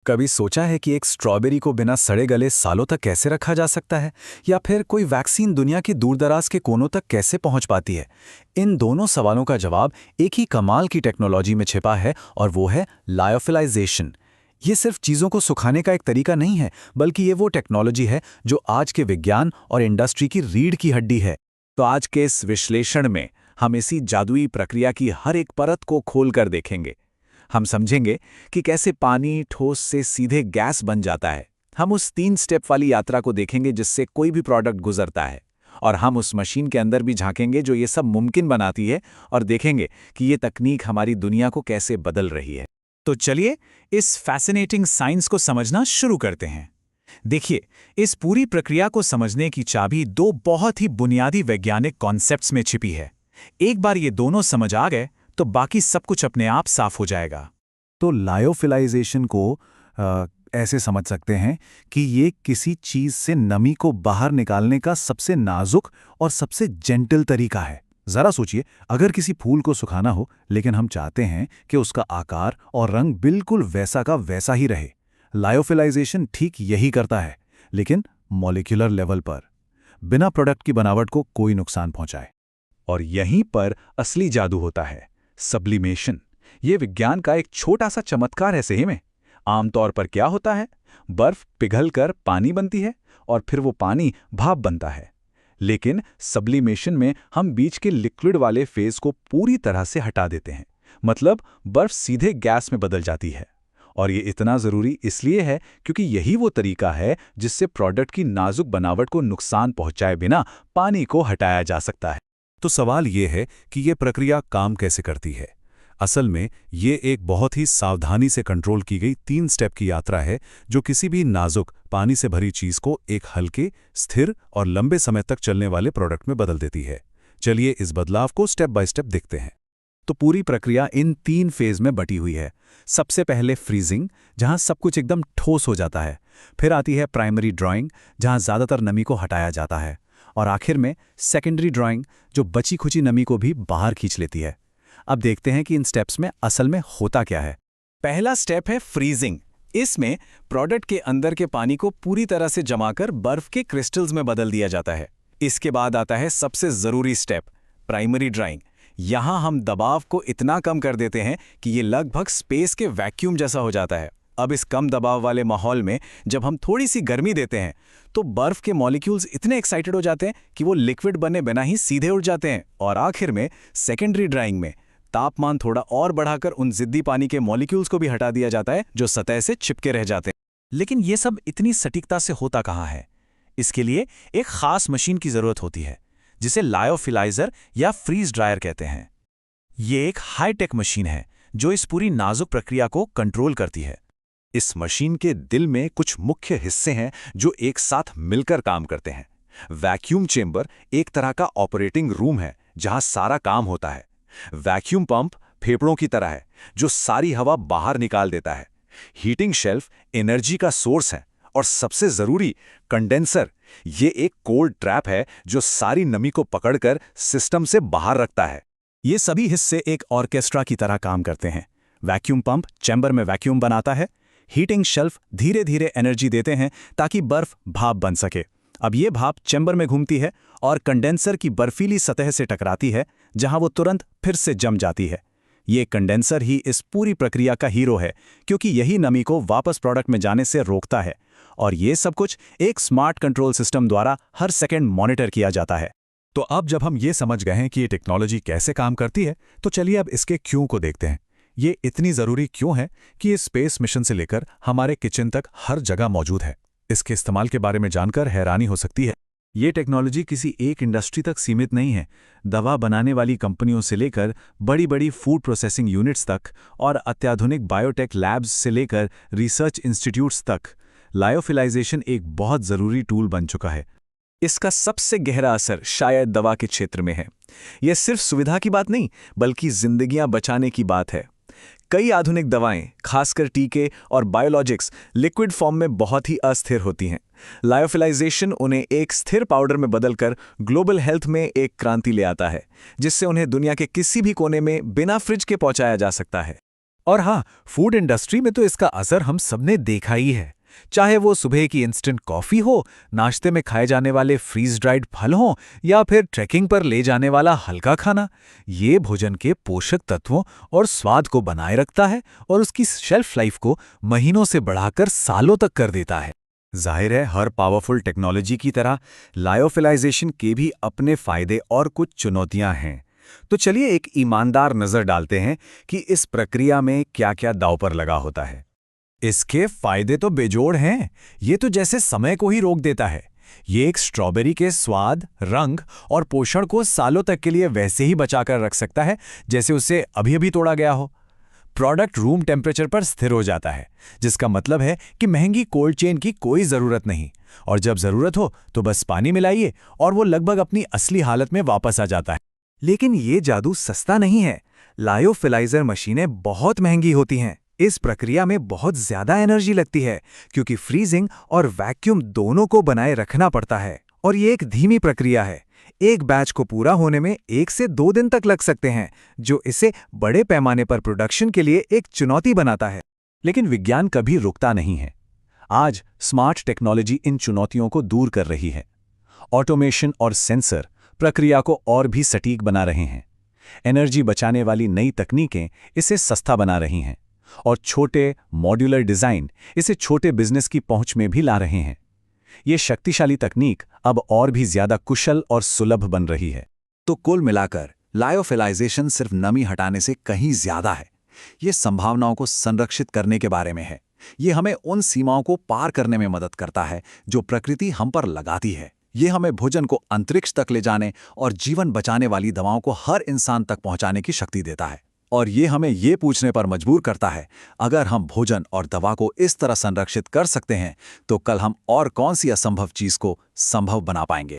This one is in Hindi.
कभी सोचा है कि एक स्ट्रॉबेरी को बिना सड़े गले सालों तक कैसे रखा जा सकता है, या फिर कोई वैक्सीन दुनिया के दूरदराज के कोनों तक कैसे पहुंच पाती है? इन दोनों सवालों का जवाब एक ही कमाल की टेक्नोलॉजी में छिपा है, और वो है लायोफिलाइजेशन। ये सिर्फ चीज़ों को सुखाने का एक तरीका नहीं है, बल्कि ये वो टेक्नोलॉजी है जो आज के विज्ञान और इंडस्ट्री की रीढ़ की हड्डी है। तो आज के इस विश्लेषण में हम इसी जादुई प्रक्रिया की हर एक परत को खोलकर देखेंगे। हम समझेंगे कि कैसे पानी ठोस से सीधे गैस बन जाता है। हम उस 3 स्टेप वाली यात्रा को देखेंगे जिससे कोई भी प्रोडक्ट गुजरता है। और हम उस मशीन के अंदर भी झांकेंगे जो ये सब मुमकिन बनाती है, और देखेंगे कि ये तकनीक हमारी दुनिया को कैसे बदल रही है। तो चलिए इस फैसिनेटिंग साइंस को समझना शुरू करते हैं। देखिए, इस पूरी प्रक्रिया को समझने की चाबी 2 बहुत ही बुनियादी वैज्ञानिक कॉन्सेप्ट्स में छिपी है। एक बार ये दोनों समझ आ गए तो बाकी सब कुछ अपने आप साफ हो जाएगा। तो लायोफिलाइजेशन को ऐसे समझ सकते हैं कि ये किसी चीज से नमी को बाहर निकालने का सबसे नाजुक और सबसे जेंटल तरीका है। जरा सोचिए, अगर किसी फूल को सुखाना हो लेकिन हम चाहते हैं कि उसका आकार और रंग बिल्कुल वैसा का वैसा ही रहे, लायोफिलाइजेशन ठीक यही करता है, लेकिन मॉलिक्यूलर लेवल पर, बिना प्रोडक्ट की बनावट को कोई नुकसान पहुंचाए। और यहीं पर असली जादू होता है, सब्लिमेशन। ये विज्ञान का एक छोटा सा चमत्कार है सही में। आमतौर पर क्या होता है, बर्फ पिघलकर पानी बनती है और फिर वो पानी भाप बनता है। लेकिन सब्लिमेशन में हम बीच के लिक्विड वाले फेज को पूरी तरह से हटा देते हैं। मतलब बर्फ सीधे गैस में बदल जाती है। और ये इतना ज़रूरी इसलिए है क्योंकि यही वो तरीका है जिससे प्रोडक्ट की नाजुक बनावट को नुकसान पहुंचाए बिना पानी को हटाया जा सकता है। तो सवाल ये है कि ये प्रक्रिया काम कैसे करती है। असल में ये एक बहुत ही सावधानी से कंट्रोल की गई 3 स्टेप की यात्रा है जो किसी भी नाजुक पानी से भरी चीज को एक हल्के, स्थिर और लंबे समय तक चलने वाले प्रोडक्ट में बदल देती है। चलिए इस बदलाव को स्टेप बाय स्टेप देखते हैं। तो पूरी प्रक्रिया इन 3 फेज में बटी हुई है। सबसे पहले फ्रीजिंग, जहां सब कुछ एकदम ठोस हो जाता है। फिर आती है प्राइमरी ड्राइंग, जहां ज्यादातर नमी को हटाया जाता है। और आखिर में सेकेंडरी ड्राइंग, जो बची खुची नमी को भी बाहर खींच लेती है। अब देखते हैं कि इन स्टेप्स में असल में होता क्या है। पहला स्टेप है फ्रीजिंग। इसमें प्रोडक्ट के अंदर के पानी को पूरी तरह से जमाकर बर्फ के क्रिस्टल्स में बदल दिया जाता है। इसके बाद आता है सबसे जरूरी स्टेप, प्राइमरी ड्राइंग। यहां हम दबाव को इतना कम कर देते हैं कि ये लगभग स्पेस के वैक्यूम जैसा हो जाता है। अब इस कम दबाव वाले माहौल में जब हम थोड़ी सी गर्मी देते हैं तो बर्फ के मॉलिक्यूल्स इतने एक्साइटेड हो जाते हैं कि वो लिक्विड बने बिना ही सीधे उड़ जाते हैं। और आखिर में सेकेंडरी ड्राइंग में तापमान थोड़ा और बढ़ाकर उन जिद्दी पानी के मॉलिक्यूल्स को भी हटा दिया जाता है जो सतह से चिपके रह जाते हैं। लेकिन ये सब इतनी सटीकता से होता कहाँ है? इसके लिए एक खास मशीन की जरूरत होती है जिसे लायोफिलाइजर या फ्रीज ड्रायर कहते हैं। ये एक हाईटेक मशीन है जो इस पूरी नाजुक प्रक्रिया को कंट्रोल करती है। इस मशीन के दिल में कुछ मुख्य हिस्से हैं जो एक साथ मिलकर काम करते हैं। वैक्यूम चेंबर एक तरह का ऑपरेटिंग रूम है जहां सारा काम होता है। वैक्यूम पंप फेफड़ों की तरह है जो सारी हवा बाहर निकाल देता है। हीटिंग शेल्फ एनर्जी का सोर्स है। और सबसे जरूरी, कंडेंसर, ये एक कोल्ड ट्रैप है जो सारी नमी को पकड़कर सिस्टम से बाहर रखता है। ये सभी हिस्से एक ऑर्केस्ट्रा की तरह काम करते हैं। वैक्यूम पंप चैम्बर में वैक्यूम बनाता है। हीटिंग शेल्फ धीरे धीरे एनर्जी देते हैं ताकि बर्फ भाप बन सके। अब ये भाप चैम्बर में घूमती है और कंडेंसर की बर्फीली सतह से टकराती है, जहां वो तुरंत फिर से जम जाती है। ये कंडेंसर ही इस पूरी प्रक्रिया का हीरो है, क्योंकि यही नमी को वापस प्रोडक्ट में जाने से रोकता है। और ये सब कुछ एक स्मार्ट कंट्रोल सिस्टम द्वारा हर सेकंड मॉनिटर किया जाता है। तो अब जब हम ये समझ गए हैं कि ये टेक्नोलॉजी कैसे काम करती है, तो चलिए अब इसके क्यों को देखते हैं। ये इतनी ज़रूरी क्यों है कि ये स्पेस मिशन से लेकर हमारे किचन तक हर जगह मौजूद है। इसके इस्तेमाल के बारे में जानकर हैरानी हो सकती है। ये टेक्नोलॉजी किसी एक इंडस्ट्री तक सीमित नहीं है। दवा बनाने वाली कंपनियों से लेकर बड़ी बड़ी फूड प्रोसेसिंग यूनिट्स तक और अत्याधुनिक बायोटेक लैब्स से लेकर रिसर्च इंस्टीट्यूट्स तक, लायोफिलाइजेशन एक बहुत ज़रूरी टूल बन चुका है। इसका सबसे गहरा असर शायद दवा के क्षेत्र में है। यह सिर्फ सुविधा की बात नहीं, बल्कि जिंदगियां बचाने की बात है। कई आधुनिक दवाएं, खासकर टीके और बायोलॉजिक्स, लिक्विड फॉर्म में बहुत ही अस्थिर होती हैं। लायोफिलाइजेशन उन्हें एक स्थिर पाउडर में बदलकर ग्लोबल हेल्थ में एक क्रांति ले आता है, जिससे उन्हें दुनिया के किसी भी कोने में बिना फ्रिज के पहुंचाया जा सकता है। और हाँ, फूड इंडस्ट्री में तो इसका असर हम सबने देखा ही है। चाहे वो सुबह की इंस्टेंट कॉफ़ी हो, नाश्ते में खाए जाने वाले फ्रीज ड्राइड फल हों या फिर ट्रैकिंग पर ले जाने वाला हल्का खाना, ये भोजन के पोषक तत्वों और स्वाद को बनाए रखता है और उसकी शेल्फ लाइफ को महीनों से बढ़ाकर सालों तक कर देता है। जाहिर है, हर पावरफुल टेक्नोलॉजी की तरह लायोफिलाइजेशन के भी अपने फायदे और कुछ चुनौतियां हैं। तो चलिए एक ईमानदार नज़र डालते हैं कि इस प्रक्रिया में क्या-क्या दांव पर लगा होता है। इसके फायदे तो बेजोड़ हैं। ये तो जैसे समय को ही रोक देता है। ये एक स्ट्रॉबेरी के स्वाद, रंग और पोषण को सालों तक के लिए वैसे ही बचाकर रख सकता है जैसे उसे अभी-अभी तोड़ा गया हो। प्रोडक्ट रूम टेम्परेचर पर स्थिर हो जाता है, जिसका मतलब है कि महंगी कोल्ड चेन की कोई ज़रूरत नहीं, और जब ज़रूरत हो तो बस पानी मिलाइए और वो लगभग अपनी असली हालत में वापस आ जाता है। लेकिन ये जादू सस्ता नहीं है। लायोफिलाइजर मशीनें बहुत महंगी होती हैं। इस प्रक्रिया में बहुत ज़्यादा एनर्जी लगती है, क्योंकि फ्रीजिंग और वैक्यूम दोनों को बनाए रखना पड़ता है, और ये एक धीमी प्रक्रिया है। एक बैच को पूरा होने में 1 से 2 दिन तक लग सकते हैं, जो इसे बड़े पैमाने पर प्रोडक्शन के लिए एक चुनौती बनाता है। लेकिन विज्ञान कभी रुकता नहीं है। आज स्मार्ट टेक्नोलॉजी इन चुनौतियों को दूर कर रही है। ऑटोमेशन और सेंसर प्रक्रिया को और भी सटीक बना रहे हैं। एनर्जी बचाने वाली नई तकनीकें इसे सस्ता बना रही हैं, और छोटे मॉड्यूलर डिज़ाइन इसे छोटे बिजनेस की पहुंच में भी ला रहे हैं। ये शक्तिशाली तकनीक अब और भी ज्यादा कुशल और सुलभ बन रही है। तो कुल मिलाकर लायोफिलाइजेशन सिर्फ नमी हटाने से कहीं ज्यादा है। ये संभावनाओं को संरक्षित करने के बारे में है। ये हमें उन सीमाओं को पार करने में मदद करता है जो प्रकृति हम पर लगाती है। ये हमें भोजन को अंतरिक्ष तक ले जाने और जीवन बचाने वाली दवाओं को हर इंसान तक पहुंचाने की शक्ति देता है। और ये हमें ये पूछने पर मजबूर करता है, अगर हम भोजन और दवा को इस तरह संरक्षित कर सकते हैं, तो कल हम और कौन सी असंभव चीज को संभव बना पाएंगे।